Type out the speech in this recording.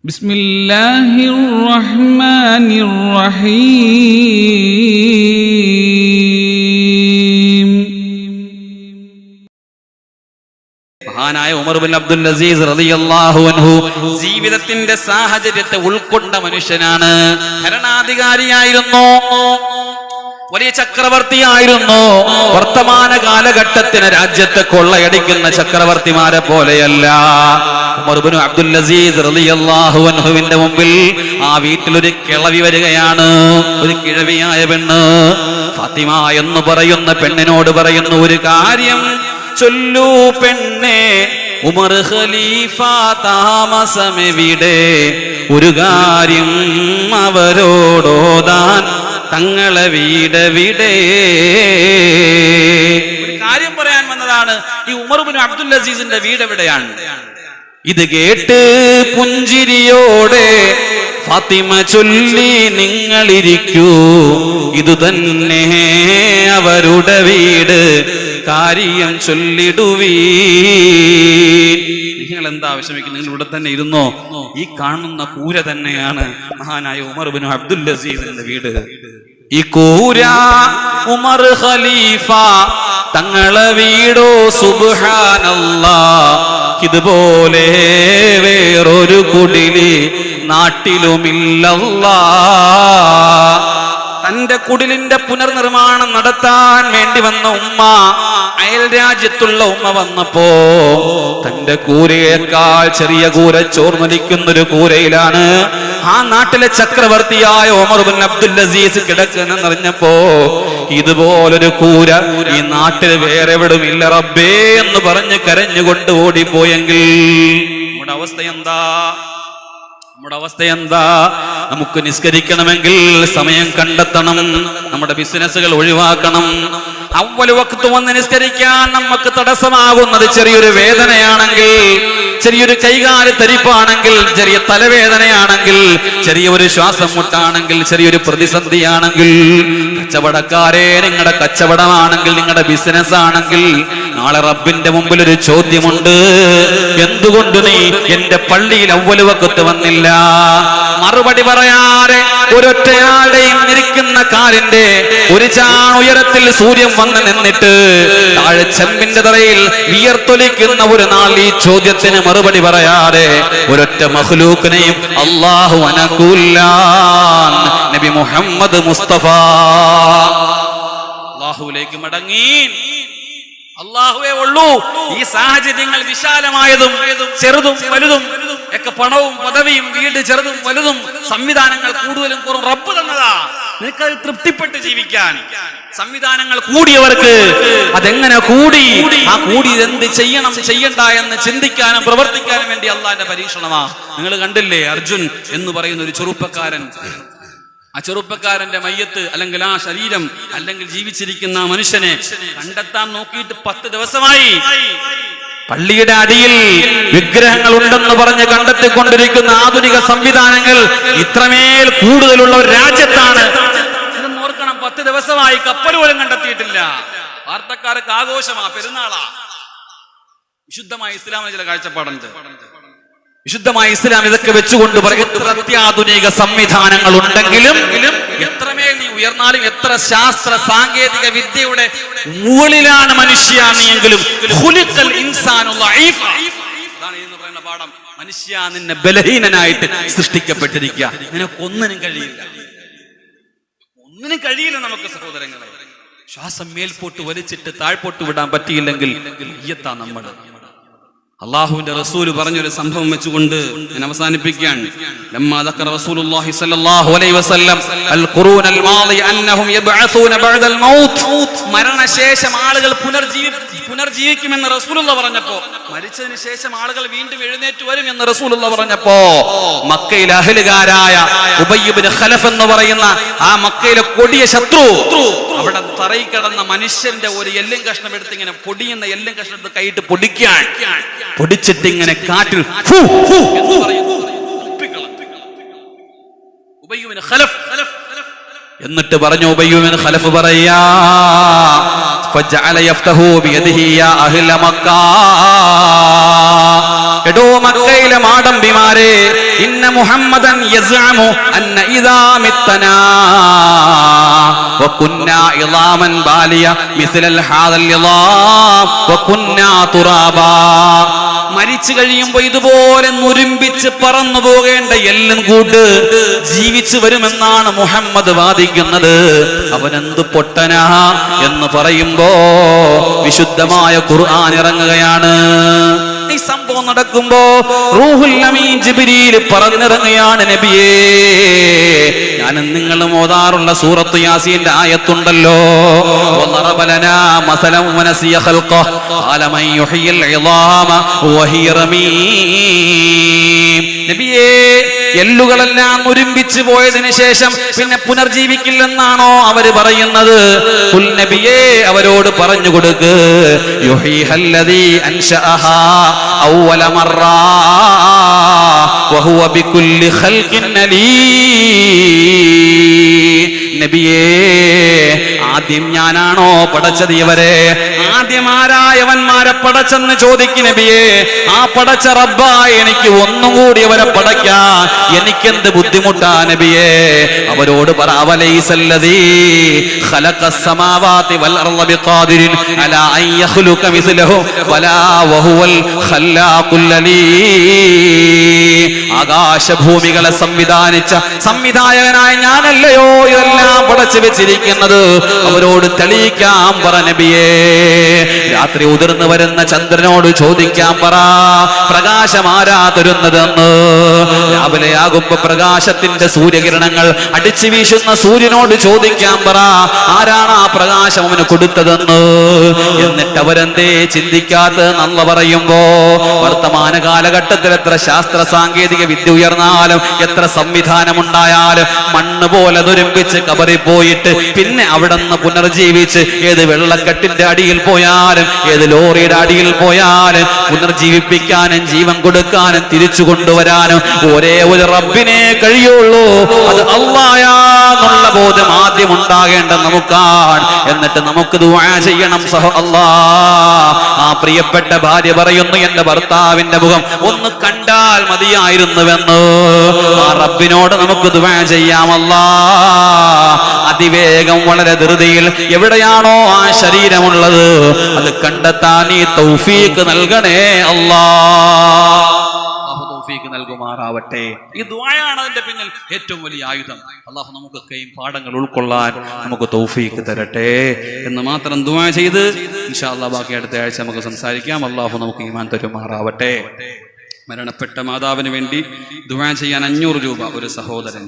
ബിസ്മില്ലാഹിർ റഹ്മാനിർ റഹീം. മഹാനായ ഉമർ ബിൻ അബ്ദുൽ അസീസ് റളിയല്ലാഹു അൻഹു ജീവിതത്തിന്റെ സാഹചര്യത്തെ ഉൾക്കൊണ്ട മനുഷ്യനാണ്. ഭരണാധികാരിയായിരുന്നു, വലിയ ചക്രവർത്തിയായിരുന്നു. വർത്തമാന കാലഘട്ടത്തിന് രാജ്യത്തെ കൊള്ളയടിക്കുന്ന ചക്രവർത്തിമാരെ പോലെയല്ല. ഉമർ ബിൻ അബ്ദുൽ അസീസ് റളിയല്ലാഹു അൻഹുവിന്റെ മുമ്പിൽ ആ വീട്ടിലൊരു കിളവി വരികയാണ്. ഒരു കിഴവിയായ പെണ്ണ്. ഫാത്തിമ എന്ന് പറയുന്ന പെണ്ണിനോട് പറയുന്ന ഒരു കാര്യം ചൊല്ലൂ പെണ്ണേ, ഉമർ ഖലീഫ താമസമെവിടെ, ഒരു കാര്യം അവരോടോതാൻ തങ്ങളെ വീടെവിടെ. ഒരു കാര്യം പറയാൻ വന്നതാണ്. ഈ ഉമർ ബിൻ അബ്ദുൽ അസീസിന്റെ വീട് എവിടെയാണ്? ഇത് കേട്ട് പുഞ്ചിരിയോടെ ഫാത്തിമ ചൊല്ലി, നിങ്ങളിരിക്കൂ, ഇത് തന്നെ അവരുടെ വീട്, കാര്യം ചൊല്ലിടുവീൻ. നിങ്ങൾ എന്താ വിഷമിക്കുന്നത്? നിങ്ങൾ ഇവിടെ തന്നെ ഇരുന്നോ. ഈ കാണുന്ന കൂര തന്നെയാണ് മഹാനായ ഉമർ ബിൻ അബ്ദുൽ അസീസിന്റെ വീട്. ഈ കൂര ഉമർ ഖലീഫ തങ്ങളെ വീടോ. സുബ്ഹാനല്ലാഹ്, ഇതുപോലെ വേറൊരു കുടില് നാട്ടിലുമില്ലല്ലാഹ്. തന്റെ കുടിലിന്റെ പുനർനിർമ്മാണം നടത്താൻ വേണ്ടി വന്ന ഉമ്മ, അയൽ രാജ്യത്തുള്ള ഉമ്മ വന്നപ്പോ തന്റെ കൂരയേക്കാൾ ചെറിയ കൂര, ചോർന്നൊലിക്കുന്നൊരു കൂരയിലാണ് ആ നാട്ടിലെ ചക്രവർത്തിയായ ഉമർ ബിൻ അബ്ദുൽ അസീസ് കിടക്കുന്നറിഞ്ഞപ്പോ, ഇതുപോലൊരു കൂര ഈ നാട്ടിൽ വേറെ എവിടുമില്ല റബ്ബേ എന്ന് പറഞ്ഞ് കരഞ്ഞുകൊണ്ട് ഓടിപ്പോയെങ്കിൽ നമ്മുടെ അവസ്ഥ എന്താ? നമ്മുടെ അവസ്ഥ എന്താ? നമുക്ക് നിസ്കരിക്കണമെങ്കിൽ സമയം കണ്ടെത്തണം, നമ്മുടെ ബിസിനസ്സുകൾ ഒഴിവാക്കണം. അവ്വൽ വഖ്ത് വന്ന് നിസ്കരിക്കാൻ നമുക്ക് തടസ്സമാകുന്നത് ചെറിയൊരു വേദനയാണെങ്കിൽ, ചെറിയൊരു കൈകാല് തരിപ്പാണെങ്കിൽ, ചെറിയ തലവേദനയാണെങ്കിൽ, ചെറിയ ഒരു ശ്വാസം മുട്ടാണെങ്കിൽ, ചെറിയൊരു പ്രതിസന്ധിയാണെങ്കിൽ, കച്ചവടക്കാരെ നിങ്ങളുടെ കച്ചവടമാണെങ്കിൽ, നിങ്ങളുടെ ബിസിനസ് ആണെങ്കിൽ, നാളെ റബ്ബിന്റെ മുമ്പിൽ ഒരു ചോദ്യമുണ്ട്. എന്തുകൊണ്ട് നീ എന്റെ പള്ളിയിൽ അവ്വൽ വഖ്ത് വന്നില്ല? മറുപടി പറയാതെ ഒരൊറ്റയാളുടെയും ഇരിക്കുന്ന കാലിന്റെ ഒരു ചാൺ ഉയരത്തിൽ സൂര്യൻ വന്ന് നിന്നിട്ട് താഴെ ചെമ്പിന്റെ തറയിൽ വിയർത്തൊലിക്കുന്ന ഒരു നാൾ ഈ ചോദ്യത്തിന് മറുപടി പറയാതെ ഒരൊറ്റ മഖ്ലൂക്കിനെയും അല്ലാഹു അനകൂല. നബി മുഹമ്മദ് മുസ്തഫ അല്ലാഹുവിലേക്ക് മടങ്ങി. അല്ലാഹുവേ ഉള്ളൂ ഈ സാഹചര്യങ്ങൾ വിശാലമായതും ചെറുതും വലുതും ഒക്കെ, പണവും പദവിയും വീട് ചെറുതും വലുതും, സംവിധാനങ്ങൾ കൂടുതലും കുറവും റബ്ബ് തന്നതാ. നിനക്കത് തൃപ്തിപ്പെട്ട് ജീവിക്കാൻ. സംവിധാനങ്ങൾ കൂടിയവർക്ക് അതെങ്ങനെ കൂടി, ആ കൂടി എന്ത് ചെയ്യണം ചെയ്യണ്ട എന്ന് ചിന്തിക്കാനും പ്രവർത്തിക്കാനും വേണ്ടി അള്ളാന്റെ പരീക്ഷണമാ. നിങ്ങൾ കണ്ടില്ലേ അർജുൻ എന്ന് പറയുന്ന ഒരു ചെറുപ്പക്കാരൻ. ആ ചെറുപ്പക്കാരന്റെ മയ്യത്ത് അല്ലെങ്കിൽ ആ ശരീരം അല്ലെങ്കിൽ ജീവിച്ചിരിക്കുന്ന ആ മനുഷ്യനെ കണ്ടെത്താൻ നോക്കിയിട്ട് 10 ദിവസമായി. പള്ളിയുടെ അടിയിൽ വിഗ്രഹങ്ങൾ ഉണ്ടെന്ന് പറഞ്ഞ് കണ്ടെത്തിക്കൊണ്ടിരിക്കുന്ന ആധുനിക സംവിധാനങ്ങൾ ഇത്രമേൽ കൂടുതലുള്ള ഒരു രാജ്യത്താണ്. ഇതൊന്നും ഓർക്കണം, 10 ദിവസമായി കപ്പൽ പോലും കണ്ടെത്തിയിട്ടില്ല. വാർത്തക്കാർക്ക് ആഘോഷമാ, പെരുന്നാളാ. വിശുദ്ധമായ ഇസ്ലാമിന് ചില കാഴ്ചപ്പാടുണ്ട്. വിശുദ്ധമായ ഇസ്ലാം ഇതൊക്കെ വെച്ചുകൊണ്ട് അത്യാധുനിക സംവിധാനങ്ങൾ ഉണ്ടെങ്കിലും, എത്രമേൽ നീ ഉയർന്നാലും, എത്ര ശാസ്ത്ര സാങ്കേതിക വിദ്യയുടെ മുകളിലാണ് മനുഷ്യാണെങ്കിലും പറയുന്ന പാഠം, മനുഷ്യ നിന്നെ ബലഹീനനായിട്ട് സൃഷ്ടിക്കപ്പെട്ടിരിക്കുക. നിനക്കൊന്നിനും കഴിയില്ല, ഒന്നിനും കഴിയില്ല. നമുക്ക് സഹോദരങ്ങളെ, ശ്വാസം മേൽപോട്ട് വലിച്ചിട്ട് താഴ്പോട്ട് വിടാൻ പറ്റിയില്ലെങ്കിൽ യത്താ നമ്മൾ. അള്ളാഹുവിന്റെ റസൂൽ പറഞ്ഞൊരു സംഭവം വെച്ചുകൊണ്ട് ഞാൻ അവസാനിപ്പിക്കുകയാണ്. ലമ്മാ ദക്കറ റസൂലുള്ളാഹി സ്വല്ലല്ലാഹു അലൈഹി വസല്ലം അൽ ഖുറൂനൽ മാളി അന്നഹും യബ്അസൂന ബഅദൽ മൗത്ത്, മരണശേഷം ആളുകൾ പുനർജീവിക്കുമെന്ന് റസൂലുള്ള പറഞ്ഞപ്പോ, മരിച്ചതിന് ശേഷം ആളുകൾ വീണ്ടും എഴുന്നേറ്റ് വരും എന്ന് റസൂലുള്ള പറഞ്ഞപ്പോ, മക്കയിലെ അഹ്ലുകാരായ ഉബയ്യ് ഇബ്നു ഖലഫ് എന്ന് പറയുന്ന ആ മക്കയിലെ കൊടിയ ശത്രു അവിടെ തറയിൽ കിടന്ന മനുഷ്യന്റെ ഒരു എല്ലും കഷ്ണം എടുത്ത് ഇങ്ങനെ പൊടിയുന്ന എല്ലും കഷ്ണം എടുത്ത് കൈയിട്ട് പൊടിക്കാൻ, പൊടിച്ചിട്ട് ഇങ്ങനെ കാറ്റിൽ എന്ന് പറയുന്നു. ഉബയ്യ് ഇബ്നു ഖലഫ് എന്നിട്ട് പറഞ്ഞു, ഉബയ്യ് ഇബ്നു ഖലഫ് പറയാ, ഫജഅല യഫ്തഹു ബിയദിഹി യാ അഹ്ല മക്ക, എടോ മക്കയിലെ മാടമ്പിമാരെ, ഇന്ന മുഹമ്മദൻ യസ്അമു അന്ന ഇദാ മിത്തനാ വകുന്നാ ഇളാമൻ ബാലിയ മിസ്ലൽ ഹാദൽ ഇളാം വകുന്നാ തുറാബാ. മരിച്ചു കഴിയുമ്പോ ഇതുപോലെ നുരുമ്പിച്ച് പറന്നു പോകേണ്ട എല്ലും കൂട്ട് ജീവിച്ചു വരുമെന്നാണ് മുഹമ്മദ് വാദിക്കുന്നത്. അവനെന്ത് പൊട്ടനാ എന്ന് പറയുമ്പോ വിശുദ്ധമായ ഖുർആൻ ഇറങ്ങുകയാണ്. ഈ സംഭവം നടക്കുമ്പോ റൂഹുൽ അമീൻ ജിബ്രീൽ പറഞ്ഞിറങ്ങുകയാണ്, നബിയേ ഞാൻ നിങ്ങളും ഓതാറുള്ള സൂറത്ത് യാസീന്റെ ആയത്തുണ്ടല്ലോ, വളറബ ലനാ മസലൻ വനസിയ ഖൽഖഹ ഖാല മൻ യുഹ്യിൽ ഇളാമ വഹിയ റമീം. നബിയേ എല്ലുകളെല്ലാം ഒരുമ്പിച്ചു പോയതിനു ശേഷം പിന്നെ പുനർജീവിക്കില്ലെന്നാണോ അവര് പറയുന്നത്? ഖുൽ നബിയേ അവരോട് പറഞ്ഞു കൊടുക്ക്, യുഹീഹല്ലദീ അൻശഅഹാ അവ്വല മറ വഹുവ ബികുല്ലി ഖൽഖിൻ അലീം. നബിയേ ആദ്യം ഞാനാണോ പടച്ചത് ഇവരെ? ആദ്യം ആരായവന്മാരെ പടച്ചെന്ന് ചോദിക്കും നബിയേ. ആ പടച്ച റബ്ബായ എനിക്ക് ഒന്നും കൂടി അവരെ പടയ്ക്കാൻ എനിക്കെന്ത് ബുദ്ധിമുട്ടാ നബിയേ? അവരോട് പറ, അവലൈസല്ലദീ ഖലഖസ് സമാവാതി വൽ അർള ബിഖാദിരിൻ അലാ അൻ യഖ്ലുക മിസ്ലഹു വലാ വഹുവൽ ഖല്ലാഖുൽ അലീം. ആകാശഭൂമികളെ സംവിധാനിച്ച സംവിധായകനായ ഞാനല്ലയോ ഇതെല്ലാം പടച്ചു വെച്ചിരിക്കുന്നത്? അവരോട് തെളിയിക്കാൻ പറ നബിയേ. രാത്രി ഉതിർന്നു വരുന്ന ചന്ദ്രനോട് ചോദിക്കാൻ പറ, പ്രകാശം ആരാ തരുന്നതെന്ന്. രാവിലെ ആകുമ്പോ പ്രകാശത്തിന്റെ സൂര്യകിരണങ്ങൾ അടിച്ചു വീശുന്ന സൂര്യനോട് ചോദിക്കാൻ പറ, ആരാണ് ആ പ്രകാശം അവന് കൊടുത്തതെന്ന്. എന്നിട്ട് അവരെന്തേ ചിന്തിക്കാത്തതെന്ന് അല്ലാഹു പറയുമ്പോ, വർത്തമാന കാലഘട്ടത്തിൽ എത്ര ശാസ്ത്ര സാങ്കേതിക വിദ്യ ഉയർന്നാലും എത്ര സംവിധാനമുണ്ടായാലും മണ്ണ് പോലെ ദുരമ്പിച്ച് കബറിൽ പോയിട്ട് പിന്നെ അവിടെ നിന്ന് പുനർജീവിച്ച് ഏത് വെള്ളക്കെട്ടിന്റെ അടിയിൽ പോയാലും ഏത് ലോറിയുടെ അടിയിൽ പോയാലും പുനർജീവിപ്പിക്കാനും ജീവൻ കൊടുക്കാനും തിരിച്ചു കൊണ്ടുവരാനും ഒരേ ഒരു റബ്ബിനെ കഴിയുള്ളൂ. അത് അല്ലാഹയാന്നുള്ള ബോധം ആദ്യം ഉണ്ടാകേണ്ട നമുക്കാണ്. എന്നിട്ട് നമുക്ക് ദുആ ചെയ്യണം. ആ പ്രിയപ്പെട്ട ഭാര്യ പറയുന്നു, എന്റെ ഭർത്താവിന്റെ മുഖം ഒന്ന് കണ്ടാൽ മതിയായിരുന്നുവെന്ന്. ആ റബ്ബിനോട് നമുക്ക് ദുആ ചെയ്യാം. അതിവേഗം വളരെ ധൃതിയിൽ എവിടെയാണോ ആ ശരീരമുള്ളത് അത് കണ്ടെത്താൻ നീ തൗഫീഖ് നൽകണേ അല്ലാഹ്. തൗഫീഖ് നൽകുമാറാവട്ടെ. ഈ ദുആയാണ് അതിന്റെ പിന്നിൽ ഏറ്റവും വലിയ ആയുധം. അല്ലാഹു നമുക്കൊക്കെയും പാഠങ്ങൾ ഉൾക്കൊള്ളാൻ നമുക്ക് തൗഫീഖ് തരട്ടെ എന്ന് മാത്രം ദുആ ചെയ്ത് ഇൻഷാ അല്ലാഹ് ബാക്കി അടുത്ത ആഴ്ച നമുക്ക് സംസാരിക്കാം. അല്ലാഹു നമുക്ക് ഈമാൻ തരുമാറാവട്ടെ. മരണപ്പെട്ട മാതാവിന് വേണ്ടി ദുആ ചെയ്യാൻ 500 രൂപ ഒരു സഹോദരൻ